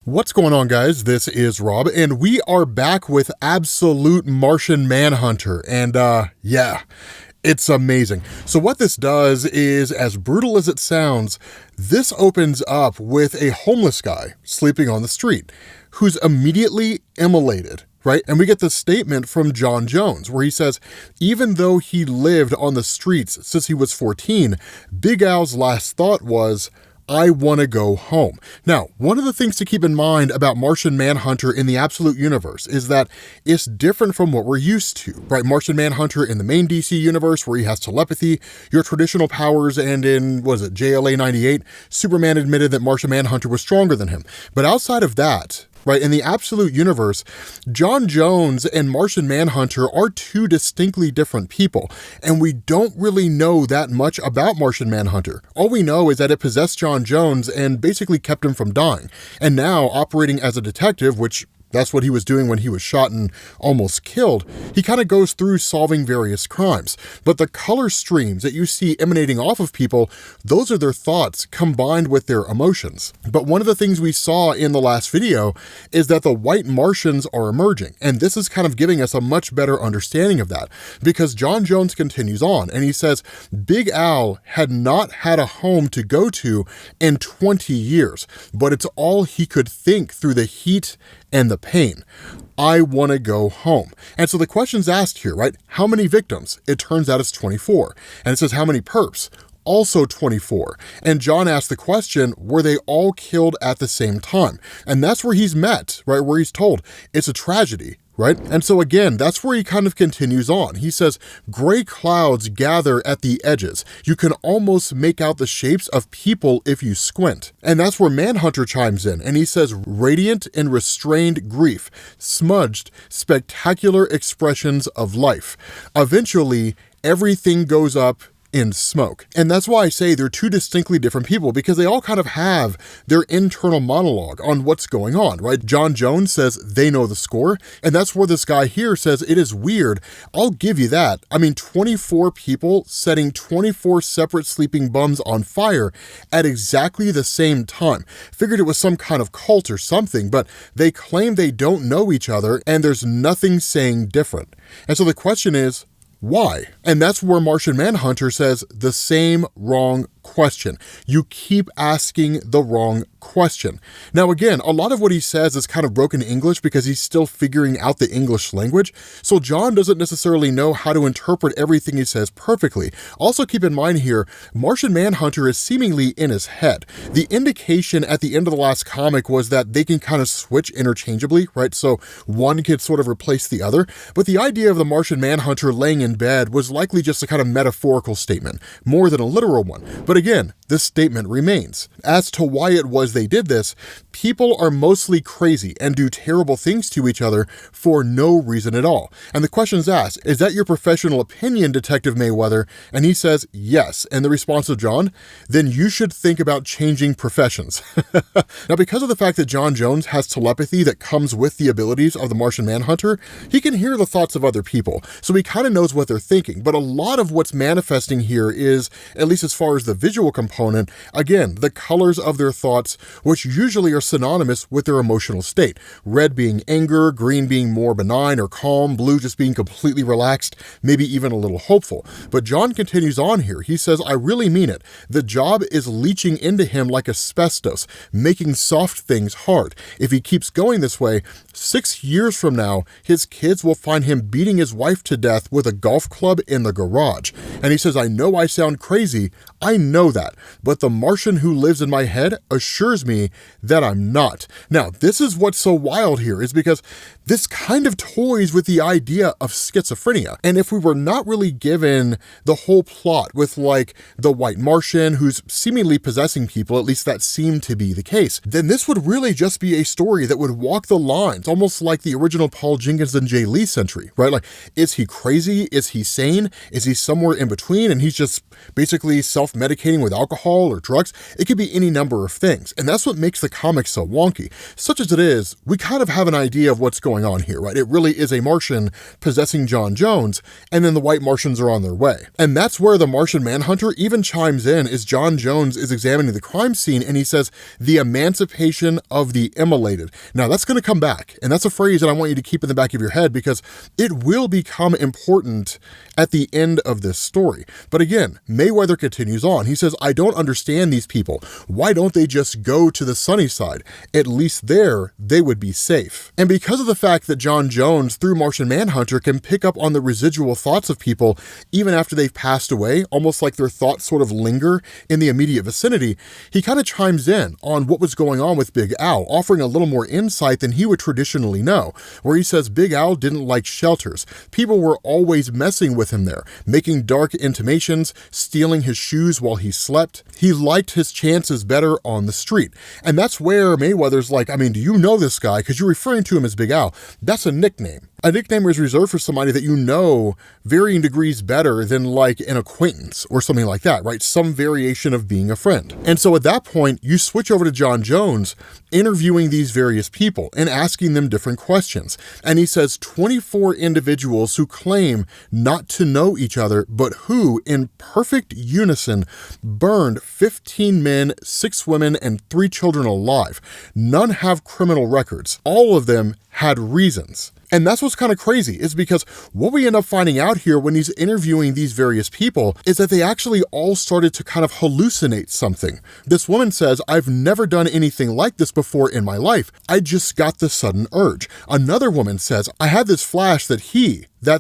What's going on, guys? This is Rob, and we are back with absolute Martian Manhunter, and yeah, it's amazing. So what this does is, as brutal as it sounds, this opens up with a homeless guy sleeping on the street who's immediately immolated, right? And we get this statement from John Jones where he says, even though he lived on the streets since he was 14, Big Al's last thought was, I want to go home. Now, one of the things to keep in mind about Martian Manhunter in the absolute universe is that it's different from what we're used to, right? Martian Manhunter in the main DC universe where he has telepathy, your traditional powers, and in, JLA 98, Superman admitted that Martian Manhunter was stronger than him. But outside of that, right, in the absolute universe, John Jones and Martian Manhunter are two distinctly different people, and we don't really know that much about Martian Manhunter. All we know is that it possessed John Jones and basically kept him from dying, and now operating as a detective, which that's what he was doing when he was shot and almost killed. He kind of goes through solving various crimes. But the color streams that you see emanating off of people, those are their thoughts combined with their emotions. But one of the things we saw in the last video is that the white Martians are emerging. And this is kind of giving us a much better understanding of that, because John Jones continues on and he says, Big Al had not had a home to go to in 20 years, but it's all he could think through the heat and the pain. I want to go home. And so the question's asked here, right? How many victims? It turns out it's 24. And it says how many perps? Also 24. And John asked the question, were they all killed at the same time? And that's where he's met, right? Where he's told it's a tragedy, right? And so again, that's where he kind of continues on. He says, gray clouds gather at the edges. You can almost make out the shapes of people if you squint. And that's where Manhunter chimes in, and he says, radiant and restrained grief, smudged, spectacular expressions of life. Eventually, everything goes up in smoke. And that's why I say they're two distinctly different people, because they all kind of have their internal monologue on what's going on, right? John Jones says they know the score, and that's where this guy here says it is weird. I'll give you that. I mean, 24 people setting 24 separate sleeping bums on fire at exactly the same time. Figured it was some kind of cult or something, but they claim they don't know each other and there's nothing saying different. And so the question is, why? And that's where Martian Manhunter says the same wrong question. You keep asking the wrong question. Now, again, a lot of what he says is kind of broken English because he's still figuring out the English language. So John doesn't necessarily know how to interpret everything he says perfectly. Also keep in mind here, Martian Manhunter is seemingly in his head. The indication at the end of the last comic was that they can kind of switch interchangeably, right? So one could sort of replace the other. But the idea of the Martian Manhunter laying in bed was likely just a kind of metaphorical statement, more than a literal one. But again, this statement remains. As to why it was they did this, people are mostly crazy and do terrible things to each other for no reason at all. And the question's asked, is that your professional opinion, Detective Mayweather? And he says, yes. And the response of John, then you should think about changing professions. Now, because of the fact that John Jones has telepathy that comes with the abilities of the Martian Manhunter, he can hear the thoughts of other people. So he kind of knows what they're thinking. But a lot of what's manifesting here is, at least as far as the visual component, again, the colors of their thoughts, which usually are synonymous with their emotional state. Red being anger, green being more benign or calm, blue just being completely relaxed, maybe even a little hopeful. But John continues on here. He says, I really mean it. The job is leaching into him like asbestos, making soft things hard. If he keeps going this way, 6 years from now, his kids will find him beating his wife to death with a golf club in the garage. And he says, I know I sound crazy. I know that. But the Martian who lives in my head assures me that I'm not. Now, this is what's so wild here, is because this kind of toys with the idea of schizophrenia. And if we were not really given the whole plot with like the white Martian who's seemingly possessing people, at least that seemed to be the case, then this would really just be a story that would walk the lines, almost like the original Paul Jenkins and Jay Lee century, right? Like, is he crazy? Is he sane? Is he somewhere in between and he's just basically self-medicating with alcohol or drugs? It could be any number of things. And that's what makes the comic dynamic's so wonky. Such as it is, we kind of have an idea of what's going on here, right? It really is a Martian possessing John Jones, and then the white Martians are on their way. And that's where the Martian Manhunter even chimes in as John Jones is examining the crime scene, and he says, the emancipation of the immolated. Now that's going to come back, and that's a phrase that I want you to keep in the back of your head because it will become important at the end of this story. But again, Mayweather continues on. He says, I don't understand these people. Why don't they just go to the sunny side? At least there, they would be safe. And because of the fact that John Jones, through Martian Manhunter, can pick up on the residual thoughts of people even after they've passed away, almost like their thoughts sort of linger in the immediate vicinity, he kind of chimes in on what was going on with Big Al, offering a little more insight than he would traditionally know, where he says Big Al didn't like shelters. People were always messing with him there, making dark intimations, stealing his shoes while he slept. He liked his chances better on the street. And that's where Mayweather's like, I mean, do you know this guy? Because you're referring to him as Big Al. That's a nickname. A nickname is reserved for somebody that you know varying degrees better than like an acquaintance or something like that, right? Some variation of being a friend. And so at that point, you switch over to John Jones interviewing these various people and asking them different questions. And he says 24 individuals who claim not to know each other, but who, in perfect unison, burned 15 men, 6 women, and 3 children alive. None have criminal records. All of them had reasons. And that's what's kind of crazy, is because what we end up finding out here when he's interviewing these various people is that they actually all started to kind of hallucinate something. This woman says, I've never done anything like this before in my life. I just got the sudden urge. Another woman says, I had this flash that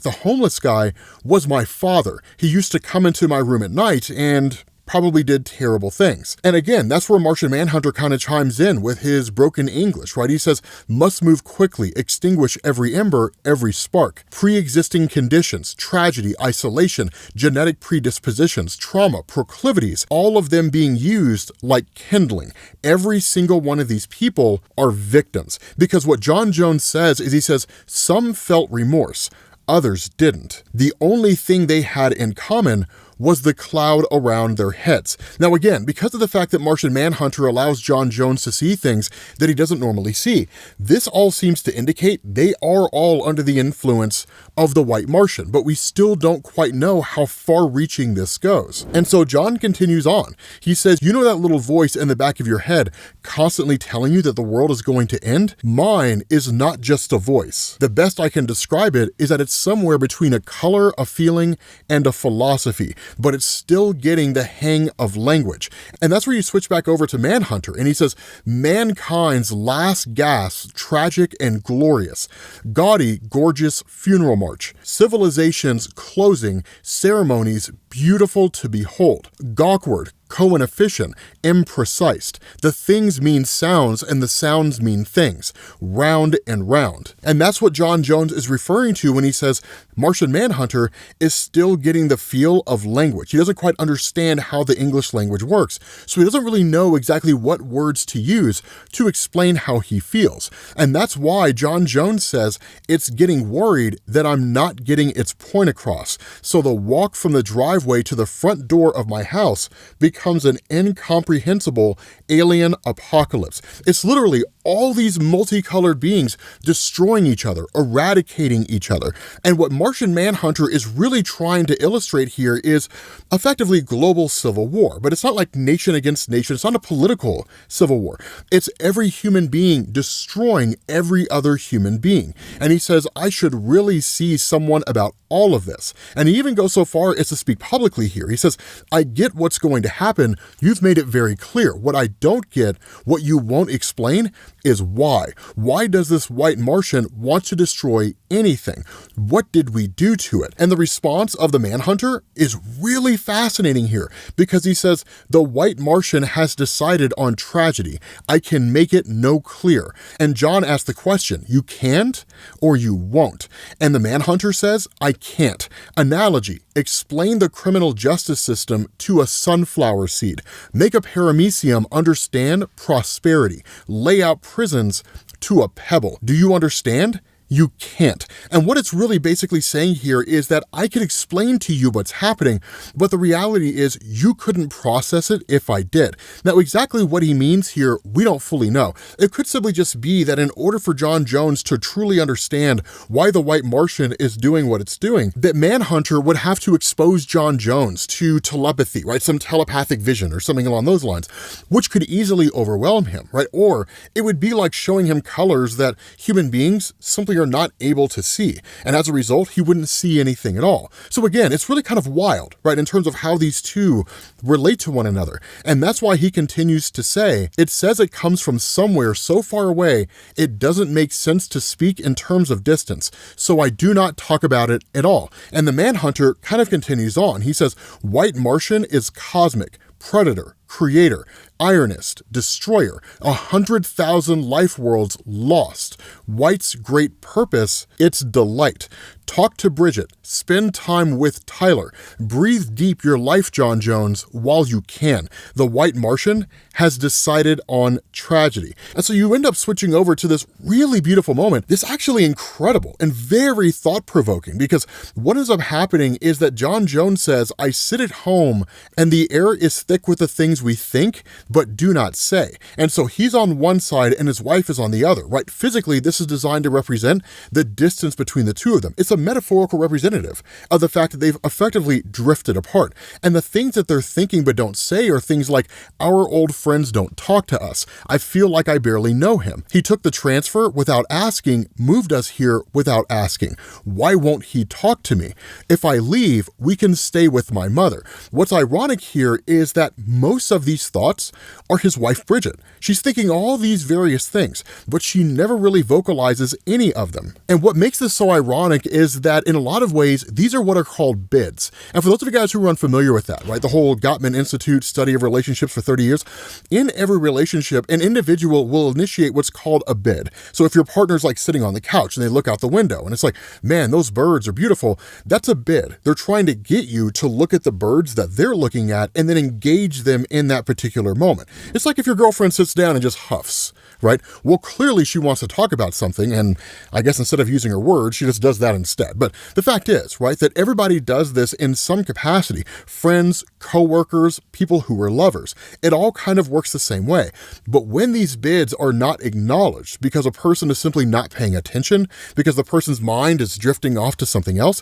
the homeless guy was my father. He used to come into my room at night and probably did terrible things. And again, that's where Martian Manhunter kind of chimes in with his broken English, right? He says, must move quickly, extinguish every ember, every spark. Pre-existing conditions, tragedy, isolation, genetic predispositions, trauma, proclivities, all of them being used like kindling. Every single one of these people are victims. Because what John Jones says is he says, some felt remorse, others didn't. The only thing they had in common was the cloud around their heads. Now again, because of the fact that Martian Manhunter allows John Jones to see things that he doesn't normally see, this all seems to indicate they are all under the influence of the White Martian, but we still don't quite know how far-reaching this goes. And so John continues on. He says, you know that little voice in the back of your head constantly telling you that the world is going to end? Mine is not just a voice. The best I can describe it is that it's somewhere between a color, a feeling, and a philosophy, but it's still getting the hang of language. And that's where you switch back over to Manhunter, and he says, mankind's last gasp, tragic and glorious, gaudy, gorgeous funeral march, civilization's closing, ceremonies beautiful to behold, gawkward, co-inefficient, imprecise. The things mean sounds and the sounds mean things, round and round. And that's what John Jones is referring to when he says Martian Manhunter is still getting the feel of language. He doesn't quite understand how the English language works, so he doesn't really know exactly what words to use to explain how he feels. And that's why John Jones says it's getting worried that I'm not getting its point across. So the walk from the driveway to the front door of my house becomes an incomprehensible alien apocalypse. It's literally all these multicolored beings destroying each other, eradicating each other. And what Martian Manhunter is really trying to illustrate here is effectively global civil war. But it's not like nation against nation. It's not a political civil war. It's every human being destroying every other human being. And he says, I should really see someone about all of this. And he even goes so far as to speak publicly here. He says, I get what's going to happen. You've made it very clear. What I don't get, what you won't explain, is why. Why does this white Martian want to destroy anything? What did we do to it? And the response of the Manhunter is really fascinating here because he says, the white Martian has decided on tragedy. I can make it no clear. And John asks the question, you can't or you won't? And the Manhunter says, I can't. Analogy, explain the criminal justice system to a sunflower seed. Make a paramecium understand prosperity. Lay out prisons to a pebble. Do you understand? You can't. And what it's really basically saying here is that I can explain to you what's happening, but the reality is you couldn't process it if I did. Now, exactly what he means here, we don't fully know. It could simply just be that in order for John Jones to truly understand why the White Martian is doing what it's doing, that Manhunter would have to expose John Jones to telepathy, right? Some telepathic vision or something along those lines, which could easily overwhelm him, right? Or it would be like showing him colors that human beings simply are not able to see. And as a result, he wouldn't see anything at all. So again, it's really kind of wild, right? In terms of how these two relate to one another. And that's why he continues to say, it says it comes from somewhere so far away, it doesn't make sense to speak in terms of distance. So I do not talk about it at all. And the Manhunter kind of continues on. He says, White Martian is cosmic, predator, creator, ironist, destroyer, 100,000 life worlds lost. White's great purpose, its delight. Talk to Bridget, spend time with Tyler, breathe deep your life, John Jones, while you can. The White Martian has decided on tragedy. And so you end up switching over to this really beautiful moment. This is actually incredible and very thought-provoking, because what ends up happening is that John Jones says, I sit at home and the air is thick with the things we think, but do not say. And so he's on one side and his wife is on the other, right? Physically, this is designed to represent the distance between the two of them. It's a metaphorical representative of the fact that they've effectively drifted apart. And the things that they're thinking but don't say are things like, our old friends don't talk to us. I feel like I barely know him. He took the transfer without asking, moved us here without asking. Why won't he talk to me? If I leave, we can stay with my mother. What's ironic here is that most of these thoughts are his wife, Bridget. She's thinking all these various things, but she never really vocalizes any of them. And what makes this so ironic is that in a lot of ways, these are what are called bids. And for those of you guys who are unfamiliar with that, right, the whole Gottman Institute study of relationships for 30 years, in every relationship, an individual will initiate what's called a bid. So if your partner's like sitting on the couch and they look out the window and it's like, man, those birds are beautiful, that's a bid. They're trying to get you to look at the birds that they're looking at and then engage them in that particular moment. It's like if your girlfriend sits down and just huffs, right? Well, clearly she wants to talk about something, and I guess instead of using her words, she just does that instead. But the fact is, right, that everybody does this in some capacity. Friends, coworkers, people who are lovers. It all kind of works the same way. But when these bids are not acknowledged because a person is simply not paying attention, because the person's mind is drifting off to something else,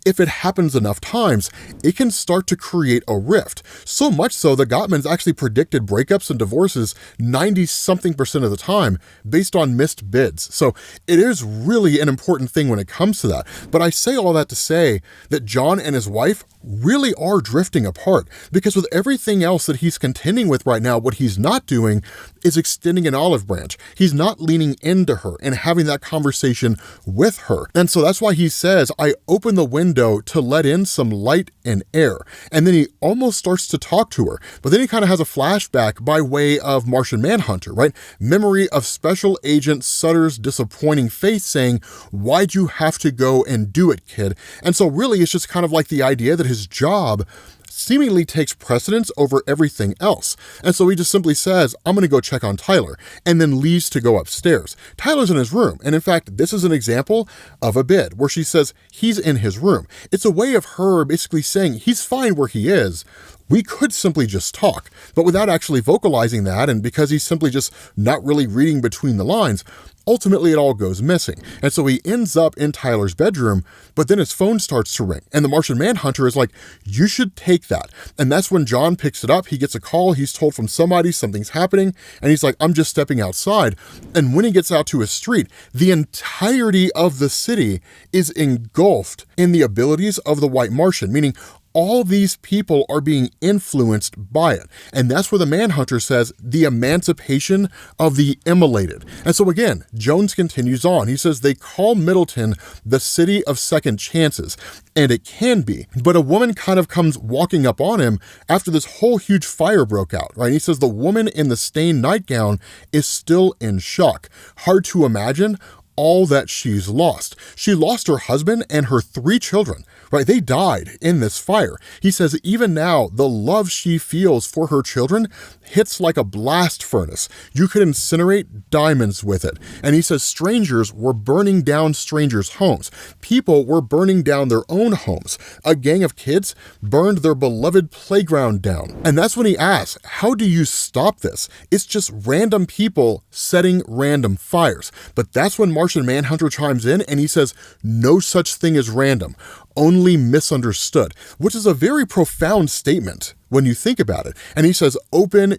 if it happens enough times, it can start to create a rift. So much so that Gottman's actually predicted breakups and divorces 90-something% of the time based on missed bids. So it is really an important thing when it comes to that. But I say all that to say that John and his wife really are drifting apart, because with everything else that he's contending with right now, what he's not doing is extending an olive branch. He's not leaning into her and having that conversation with her. And so that's why he says, I open the window to let in some light and air. And then he almost starts to talk to her, but then he kind of has a flashback by way of Martian Manhunter, right? Memory of Special Agent Sutter's disappointing face saying, why'd you have to go and do it, kid? And so really it's just kind of like the idea that his job seemingly takes precedence over everything else. And so he just simply says, I'm going to go check on Tyler, and then leaves to go upstairs. Tyler's in his room. And in fact, this is an example of a bid where she says he's in his room. It's a way of her basically saying he's fine where he is. We could simply just talk, but without actually vocalizing that, and because he's simply just not really reading between the lines, ultimately it all goes missing. And so he ends up in Tyler's bedroom, but then his phone starts to ring, and the Martian Manhunter is like, you should take that. And that's when John picks it up. He gets a call. He's told from somebody something's happening, and he's like, I'm just stepping outside. And when he gets out to his street, the entirety of the city is engulfed in the abilities of the White Martian, meaning all these people are being influenced by it. And that's where the Manhunter says the emancipation of the immolated. And so again, Jones continues on. He says they call Middleton the city of second chances. And it can be. But a woman kind of comes walking up on him after this whole huge fire broke out, right? He says the woman in the stained nightgown is still in shock. Hard to imagine. all that she's lost. She lost her husband and her 3 children, right? They died in this fire. He says even now, the love she feels for her children hits like a blast furnace. You could incinerate diamonds with it. And he says strangers were burning down strangers' homes. People were burning down their own homes. A gang of kids burned their beloved playground down. And that's when he asks, how do you stop this? It's just random people setting random fires. But that's when Martian Manhunter chimes in and he says, no such thing as random, only misunderstood, which is a very profound statement when you think about it. And he says, open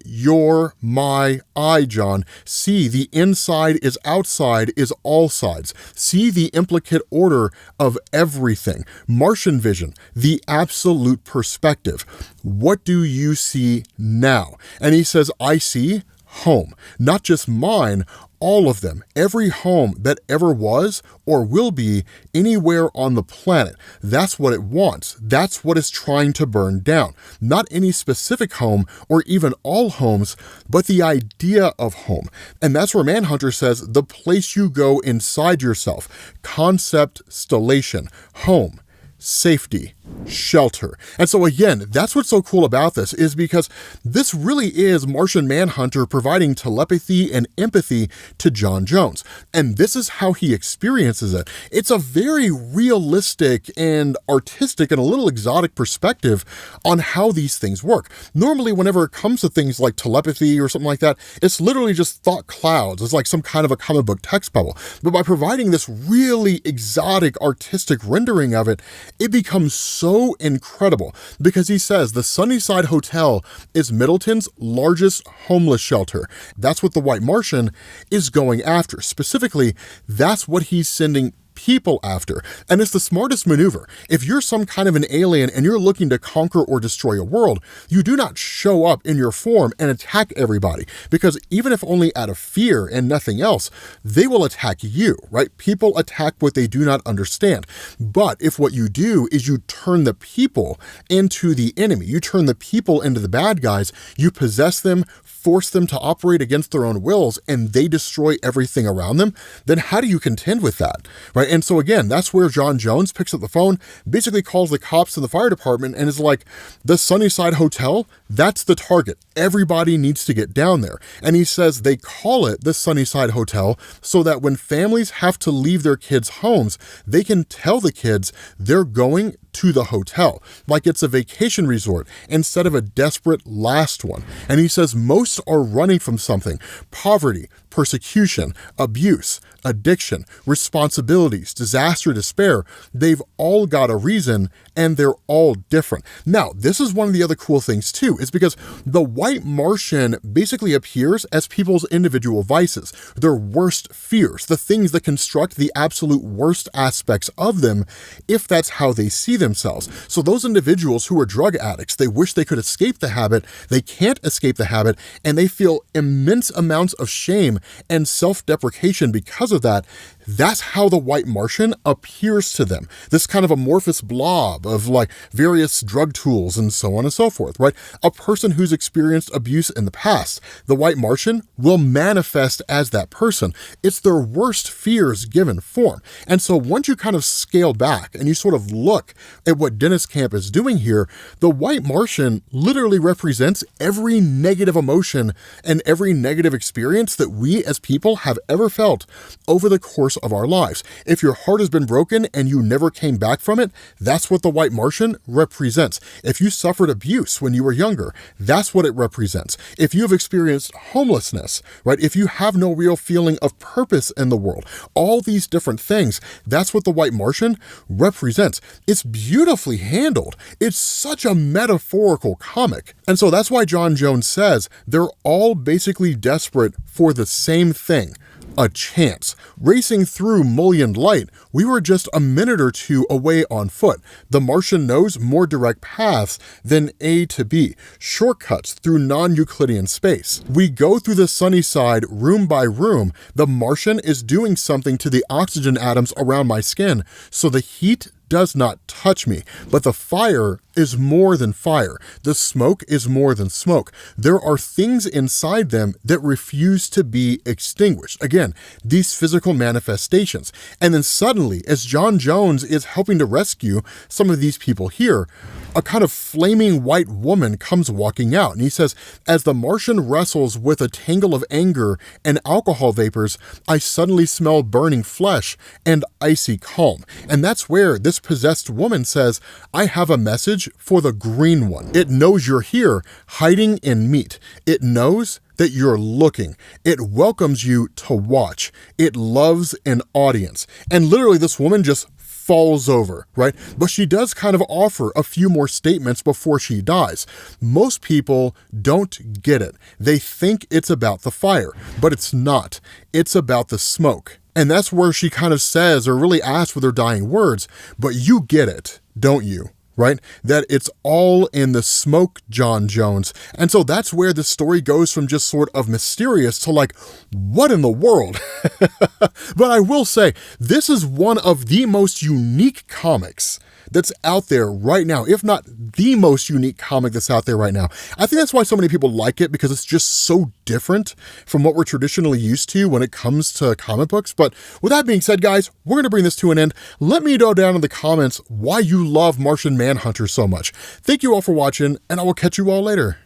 my eye, John. See, the inside is outside is all sides. See the implicate order of everything. Martian vision, the absolute perspective. What do you see now? And he says, I see home, not just mine, all of them, every home that ever was or will be anywhere on the planet. That's what it wants. That's what it's trying to burn down. Not any specific home or even all homes, but the idea of home. And that's where Manhunter says the place you go inside yourself, conceptstellation, home, safety, shelter. And so again, that's what's so cool about this, is because this really is Martian Manhunter providing telepathy and empathy to John Jones. And this is how he experiences it. It's a very realistic and artistic and a little exotic perspective on how these things work. Normally, whenever it comes to things like telepathy or something like that, it's literally just thought clouds. It's like some kind of a comic book text bubble. But by providing this really exotic artistic rendering of it, it becomes so incredible, because he says the Sunnyside Hotel is Middleton's largest homeless shelter. That's what the White Martian is going after. Specifically, that's what he's sending people after. And it's the smartest maneuver. If you're some kind of an alien and you're looking to conquer or destroy a world, you do not show up in your form and attack everybody, because even if only out of fear and nothing else, they will attack you, right? People attack what they do not understand. But if what you do is you turn the people into the enemy, you turn the people into the bad guys, you possess them, force them to operate against their own wills, and they destroy everything around them, then how do you contend with that, right? And so again, that's where John Jones picks up the phone, basically calls the cops and the fire department and is like, the Sunnyside Hotel, that's the target. Everybody needs to get down there. And he says they call it the Sunnyside Hotel so that when families have to leave their kids' homes, they can tell the kids they're going to the hotel, like it's a vacation resort instead of a desperate last one. And he says most are running from something: poverty, persecution, abuse, addiction, responsibilities, disaster, despair. They've all got a reason, and they're all different. Now, this is one of the other cool things too, is because the White Martian basically appears as people's individual vices, their worst fears, the things that construct the absolute worst aspects of them, if that's how they see themselves. So those individuals who are drug addicts, they wish they could escape the habit, they can't escape the habit, and they feel immense amounts of shame and self-deprecation because of that. That's how the White Martian appears to them. This kind of amorphous blob of like various drug tools and so on and so forth, right? A person who's experienced abuse in the past, the White Martian will manifest as that person. It's their worst fears given form. And so once you kind of scale back and you sort of look at what Dennis Camp is doing here, the White Martian literally represents every negative emotion and every negative experience that we as people have ever felt over the course of our lives. If your heart has been broken and you never came back from it, that's what the White Martian represents. If you suffered abuse when you were younger, that's what it represents. If you have experienced homelessness, right? If you have no real feeling of purpose in the world, all these different things, that's what the White Martian represents. It's beautifully handled. It's such a metaphorical comic. And so that's why John Jones says they're all basically desperate for the same thing: a chance. Racing through mullioned light, we were just a minute or two away on foot. The Martian knows more direct paths than A to B, shortcuts through non-Euclidean space. We go through the Sunnyside room by room. The Martian is doing something to the oxygen atoms around my skin, so the heat does not touch me, but the fire is more than fire. The smoke is more than smoke. There are things inside them that refuse to be extinguished. Again, these physical manifestations. And then suddenly, as John Jones is helping to rescue some of these people here, a kind of flaming white woman comes walking out. And he says, as the Martian wrestles with a tangle of anger and alcohol vapors, I suddenly smell burning flesh and icy calm. And that's where this possessed woman says, I have a message for the green one. It knows you're here, hiding in meat. It knows that you're looking. It welcomes you to watch. It loves an audience. And literally this woman just falls over, right? But she does kind of offer a few more statements before she dies. Most people don't get it. They think it's about the fire, but it's not. It's about the smoke. And that's where she kind of says, or really asks with her dying words, but you get it, don't you? Right? That it's all in the smoke, John Jones. And so that's where the story goes from just sort of mysterious to like, what in the world? But I will say, this is one of the most unique comics that's out there right now, if not the most unique comic that's out there right now. I think that's why so many people like it, because it's just so different from what we're traditionally used to when it comes to comic books. But with that being said, guys, we're going to bring this to an end. Let me know down in the comments why you love Martian Manhunter so much. Thank you all for watching, and I will catch you all later.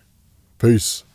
Peace.